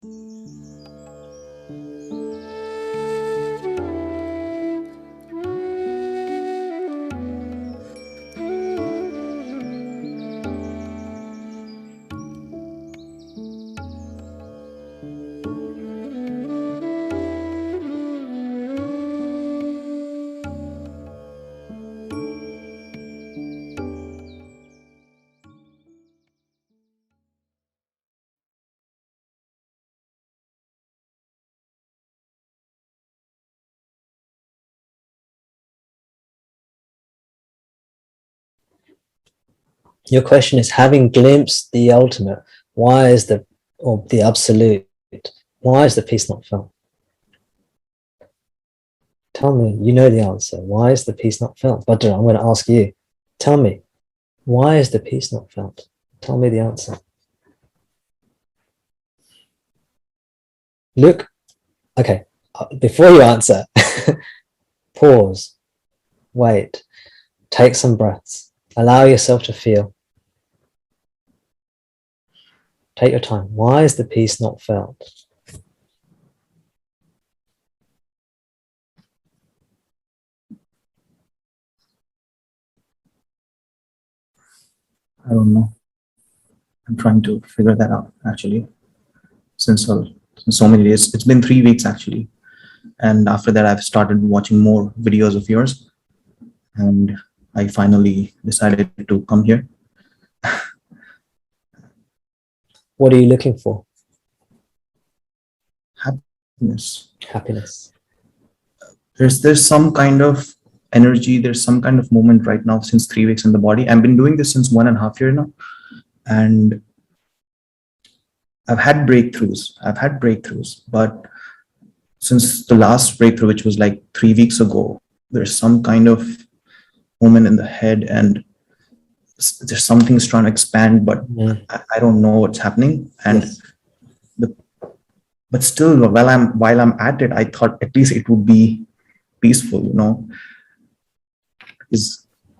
Your question is, having glimpsed the ultimate, why is the, or the absolute, why is the peace not felt? Tell me, you know the answer. Why is the peace not felt? But I'm going to ask you. Tell me, why is the peace not felt? Tell me the answer. Look, okay, before you answer, pause, wait, take some breaths, allow yourself to feel. Take your time. Why is the peace not felt? I don't know. I'm trying to figure that out, actually, since so many days. It's been 3 weeks, actually. And after that, I've started watching more videos of yours. And I finally decided to come here. What are you looking for? Happiness. Happiness. There's some kind of energy, there's some kind of movement right now since 3 weeks in the body. I've been doing this since 1.5 years now. And I've had breakthroughs, but since the last breakthrough, which was like 3 weeks ago, there's some kind of movement in the head and there's something's trying to expand, but I don't know what's happening. And yes. But still, while I'm at it, I thought at least it would be peaceful, you know.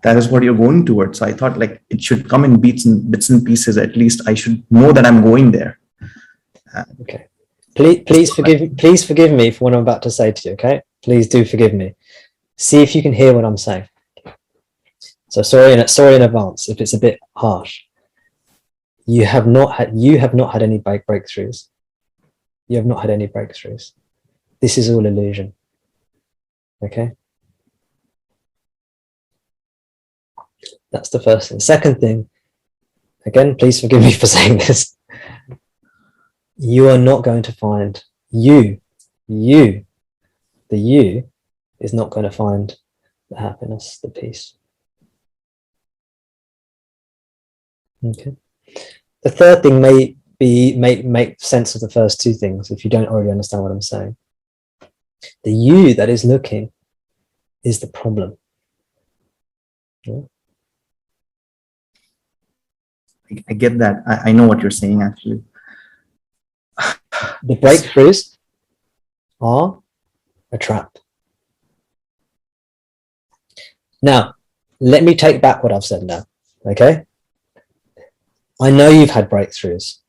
That is what you're going towards. So I thought like it should come in bits and pieces. At least I should know that I'm going there. Okay. Please forgive me for what I'm about to say to you. Okay. Please do forgive me. See if you can hear what I'm saying. So sorry in advance if it's a bit harsh. You have not had any breakthroughs. You have not had any breakthroughs. This is all illusion. Okay. That's the first thing. Second thing, again, please forgive me for saying this. You are not going to find the you is not going to find the happiness, the peace. Okay. The third thing may be make sense of the first two things if you don't already understand what I'm saying. The you that is looking is the problem. Yeah. I get that. I know what you're saying, actually. The breakthroughs are a trap. Now, let me take back what I've said now, okay? I know you've had breakthroughs,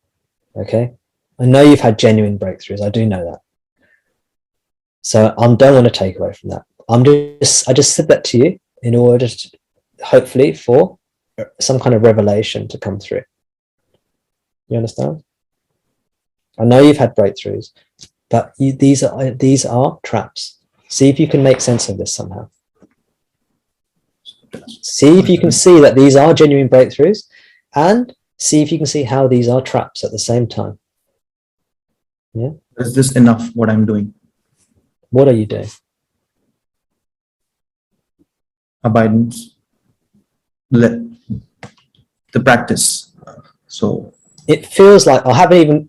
okay? I know you've had genuine breakthroughs. I do know that. So I don't want to take away from that. I just said that to you in order to, hopefully, for some kind of revelation to come through. You understand? I know you've had breakthroughs, but these are traps. See if you can make sense of this somehow. See if you can see that these are genuine breakthroughs, and see if you can see how these are traps at the same time. Yeah. Is this enough what I'm doing? What are you doing? Abidance. The practice. So it feels like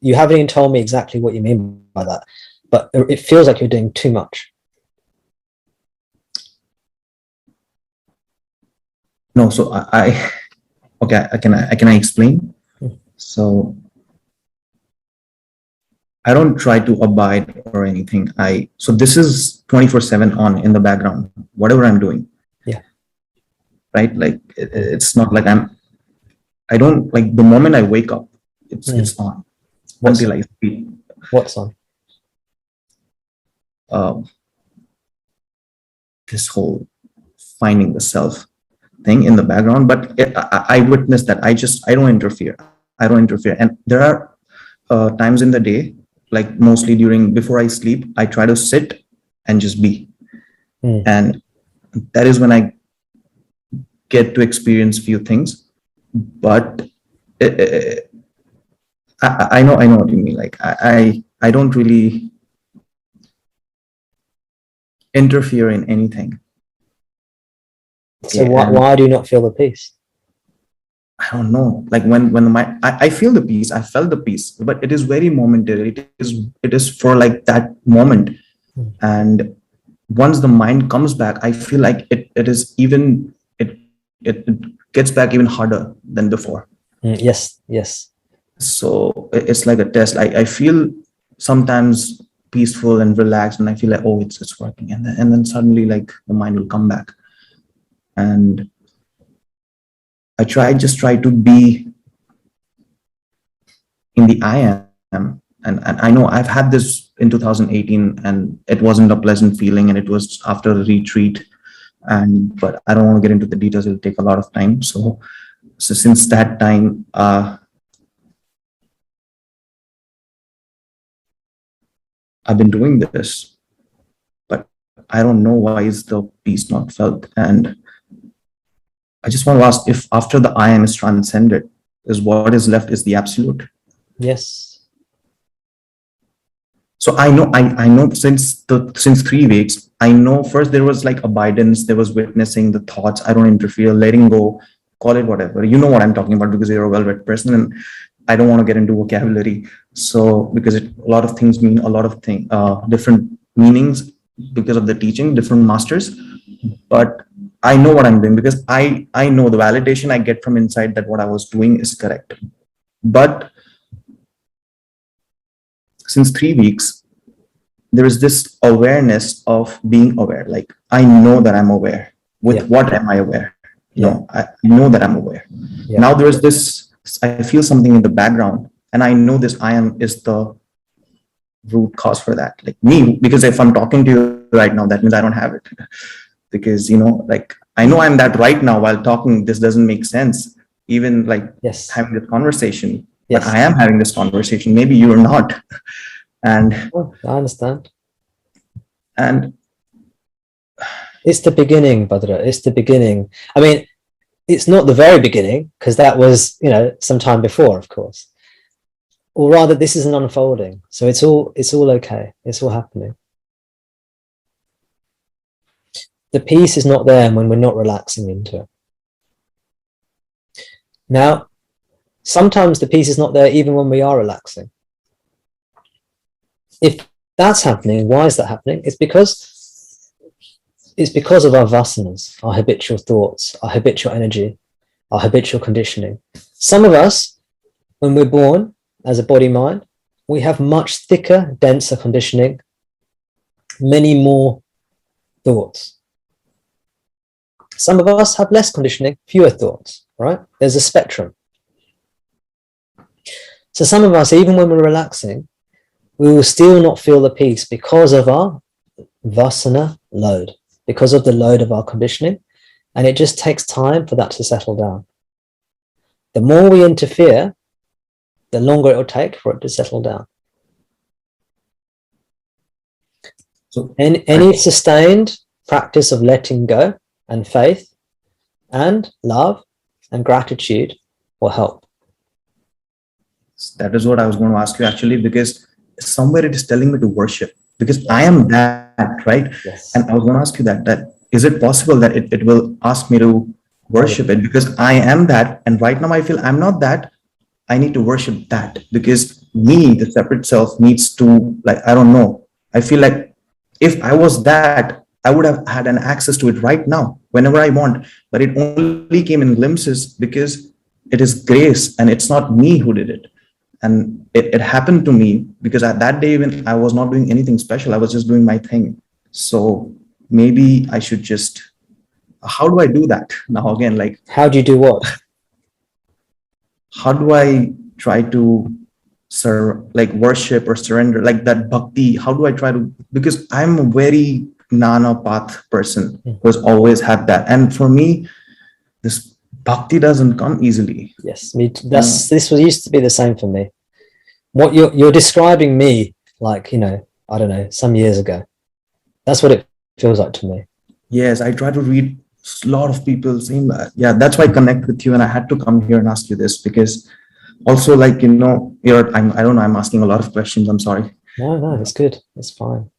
you haven't even told me exactly what you mean by that, but it feels like you're doing too much. No, so okay, can I explain? So I don't try to abide or anything. So this is 24/7 on in the background, whatever I'm doing. Yeah. Right? Like it's not like I don't like the moment I wake up, it's on until I sleep. What song? Um, this whole finding the self thing in the background, but I witnessed that. I don't interfere. I don't interfere. And there are times in the day, like mostly before I sleep, I try to sit and just be. Mm. And that is when I get to experience few things. But I know what you mean. Like I don't really interfere in anything. So Okay, why do you not feel the peace? I don't know. Like when I feel the peace, I felt the peace, but it is very momentary. It is for like that moment. Mm. And once the mind comes back, I feel like it is even it gets back even harder than before. Yes, yes. So it's like a test. I feel sometimes peaceful and relaxed, and I feel like, oh, it's working, and then suddenly like the mind will come back. And just try to be in the I am. And I know I've had this in 2018, and it wasn't a pleasant feeling, and it was after a retreat. But I don't want to get into the details, it'll take a lot of time. So since that time, I've been doing this, but I don't know why is the peace not felt. And I just want to ask, if after the I am is transcended, is what is left is the absolute? Yes. So I know since 3 weeks, I know first there was like abidance, there was witnessing the thoughts. I don't interfere, letting go, call it whatever. You know what I'm talking about because you're a well-read person, and I don't want to get into vocabulary. So because a lot of things mean a lot of different meanings because of the teaching, different masters. But I know what I'm doing because I know the validation I get from inside that what I was doing is correct. But since 3 weeks, there is this awareness of being aware. Like I know that I'm aware. With what am I aware? No, I know that I'm aware. Now there is this, I feel something in the background, and I know this I am is the root cause for that. Like me, because if I'm talking to you right now, that means I don't have it. Because like I know I'm that right now while talking. This doesn't make sense. Even like having this conversation. But I am having this conversation. Maybe you're not. And I understand. And it's the beginning, Badra. It's the beginning. I mean, it's not the very beginning, because that was, some time before, of course. Or rather, this is an unfolding. So it's all okay. It's all happening. The peace is not there when we're not relaxing into it. Now, sometimes the peace is not there even when we are relaxing. If that's happening, why is that happening? It's because of our vasanas, our habitual thoughts, our habitual energy, our habitual conditioning. Some of us, when we're born as a body-mind, we have much thicker, denser conditioning, many more thoughts. Some of us have less conditioning, fewer thoughts, right? There's a spectrum. So some of us, even when we're relaxing, we will still not feel the peace because of our vasana load, because of the load of our conditioning. And it just takes time for that to settle down. The more we interfere, the longer it will take for it to settle down. So any sustained practice of letting go and faith and love and gratitude will help. That is what I was going to ask you actually, because somewhere it is telling me to worship, because I am that, right? Yes. And I was going to ask you that is it possible that it will ask me to worship it, because I am that, and right now I feel I'm not that. I need to worship that, because me, the separate self, needs to, like, I don't know. I feel like if I was that, I would have had an access to it right now, whenever I want. But it only came in glimpses because it is grace and it's not me who did it. And it happened to me because at that day, even I was not doing anything special. I was just doing my thing. So maybe I should just, how do I do that now again? Like, how do you do what? How do I try to like worship or surrender, like that bhakti. How do I try to, because I'm a very Nana path person who has always had that. And for me, this bhakti doesn't come easily. Yes, this was used to be the same for me. What you're describing me like, I don't know, some years ago. That's what it feels like to me. Yes, I try to read a lot of people saying that. Yeah, that's why I connect with you, and I had to come here and ask you this, because also, like, I don't know, I'm asking a lot of questions. I'm sorry. No, it's good. It's fine.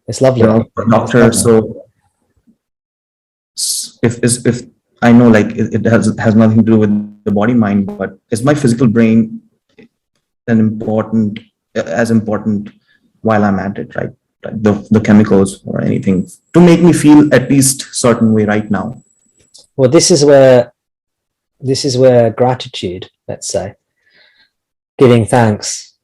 It's lovely. You're a doctor, so if I know, like, it has nothing to do with the body mind, but is my physical brain as important while I'm at it, right? The chemicals or anything to make me feel at least certain way right now. Well, this is where gratitude, let's say, giving thanks.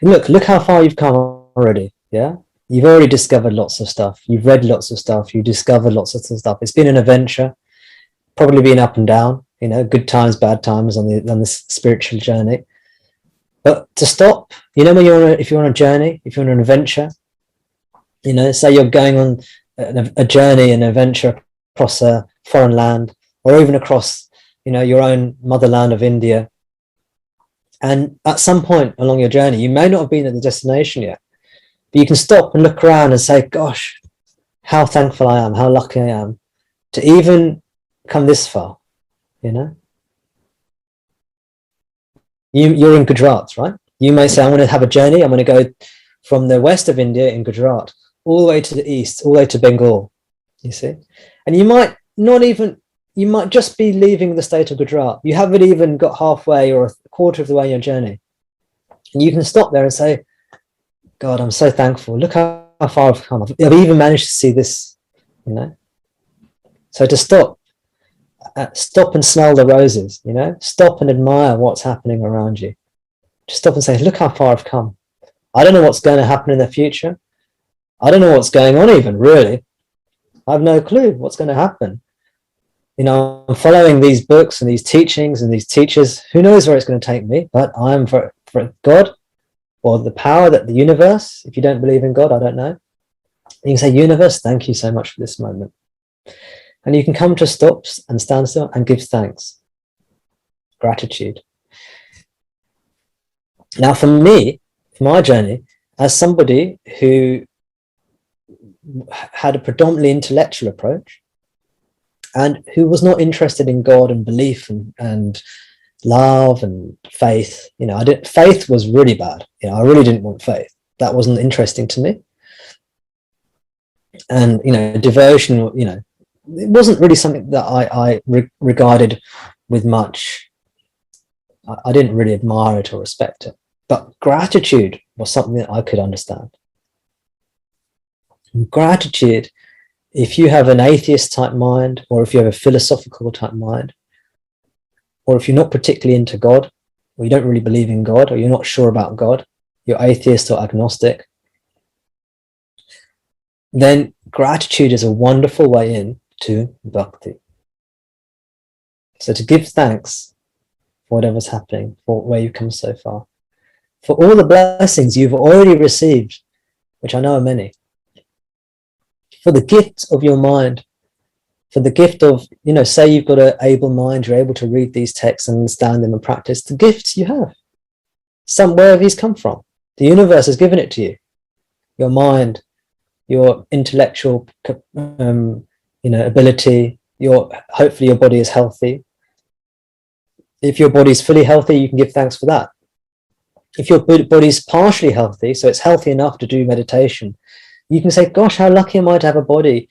Look how far you've come already. Yeah, you've already discovered lots of stuff. You've read lots of stuff. You discovered lots of stuff. It's been an adventure, probably been up and down. Good times, bad times on this spiritual journey. But to stop, when if you're on a journey, if you're on an adventure, say you're going on a journey, an adventure across a foreign land, or even across, your own motherland of India. And at some point along your journey, you may not have been at the destination yet, but you can stop and look around and say, gosh, how thankful I am, how lucky I am to even come this far, You're in Gujarat, right? You may say, I want to have a journey. I'm going to go from the west of India in Gujarat all the way to the east, all the way to Bengal, you see? And you might just be leaving the state of Gujarat. You haven't even got halfway or a quarter of the way on your journey. And you can stop there and say, God, I'm so thankful. Look how far I've come. I've even managed to see this, So to stop and smell the roses, stop and admire what's happening around you. Just stop and say, look how far I've come. I don't know what's going to happen in the future. I don't know what's going on even, really. I have no clue what's going to happen. I'm following these books and these teachings and these teachers. Who knows where it's going to take me? But I'm for God, or the power that the universe, if you don't believe in God, I don't know. You can say, universe, thank you so much for this moment. And you can come to stops and stand still and give thanks. Gratitude. Now, for me, for my journey, as somebody who had a predominantly intellectual approach and who was not interested in God and belief and love and faith, faith was really bad. I really didn't want faith. That wasn't interesting to me. And, devotion, it wasn't really something that I regarded with much. I didn't really admire it or respect it. But gratitude was something that I could understand. And gratitude, if you have an atheist type mind, or if you have a philosophical type mind, or if you're not particularly into God, or you don't really believe in God, or you're not sure about God, you're atheist or agnostic, then gratitude is a wonderful way in to bhakti. So to give thanks for whatever's happening, for where you've come so far, for all the blessings you've already received, which I know are many, for the gift of your mind, for the gift of, say you've got an able mind, you're able to read these texts and understand them and practice, the gifts you have. Where have these come from? The universe has given it to you. Your mind, your intellectual ability, hopefully your body is healthy. If your body is fully healthy, you can give thanks for that. If your body is partially healthy, so it's healthy enough to do meditation, you can say, gosh, how lucky am I to have a body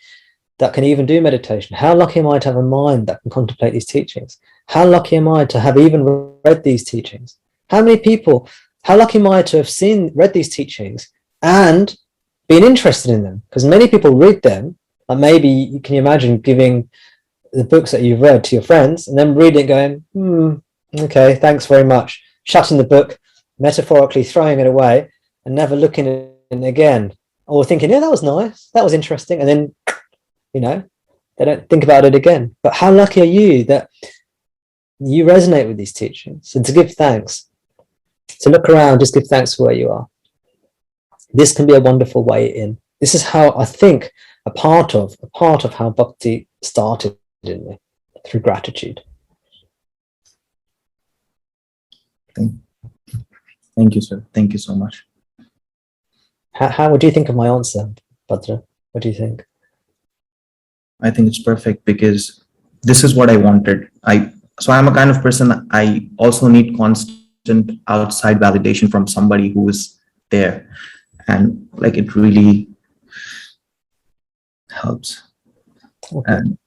that can even do meditation? How lucky am I to have a mind that can contemplate these teachings? How lucky am I to have even read these teachings? How lucky am I to have read these teachings and been interested in them? Because many people read them, and maybe you can imagine giving the books that you've read to your friends and then reading it going, okay, thanks very much, shutting the book, metaphorically throwing it away and never looking at it again, or thinking, yeah, that was nice, that was interesting, and then they don't think about it again. But how lucky are you that you resonate with these teachings? And to give thanks, So look around, just give thanks for where you are. This can be a wonderful way in. This is how I think a part of how bhakti started in me, through gratitude. Thank you, sir. Thank you so much. How would you think of my answer, Bhadra? What do you think? I think it's perfect because this is what I wanted. So I'm a kind of person, I also need constant outside validation from somebody who is there. And like it really helps. Okay. And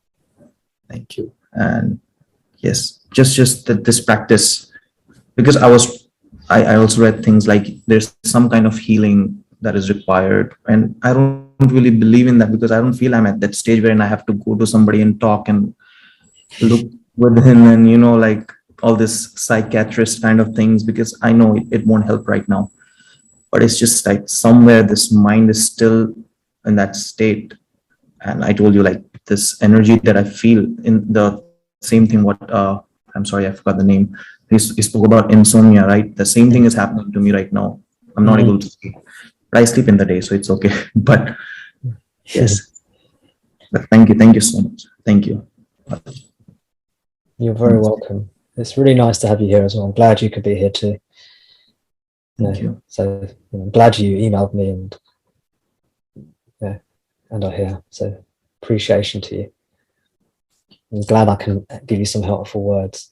thank you. And yes, just that this practice, because I also read things like there's some kind of healing that is required, and I don't really believe in that because I don't feel I'm at that stage wherein I have to go to somebody and talk and look within and like all this psychiatrist kind of things, because I know it won't help right now. But it's just like somewhere this mind is still in that state. And I told you, like, this energy that I feel in the same thing, what I'm sorry, I forgot the name. He spoke about insomnia, right? The same thing is happening to me right now. I'm not able to sleep, but I sleep in the day, so it's okay. But yes, but thank you so much. Thank you. You're very welcome. It's really nice to have you here as well. I'm glad you could be here too. Thank you. So I'm glad you emailed me and are here. So appreciation to you. I'm glad I can give you some helpful words.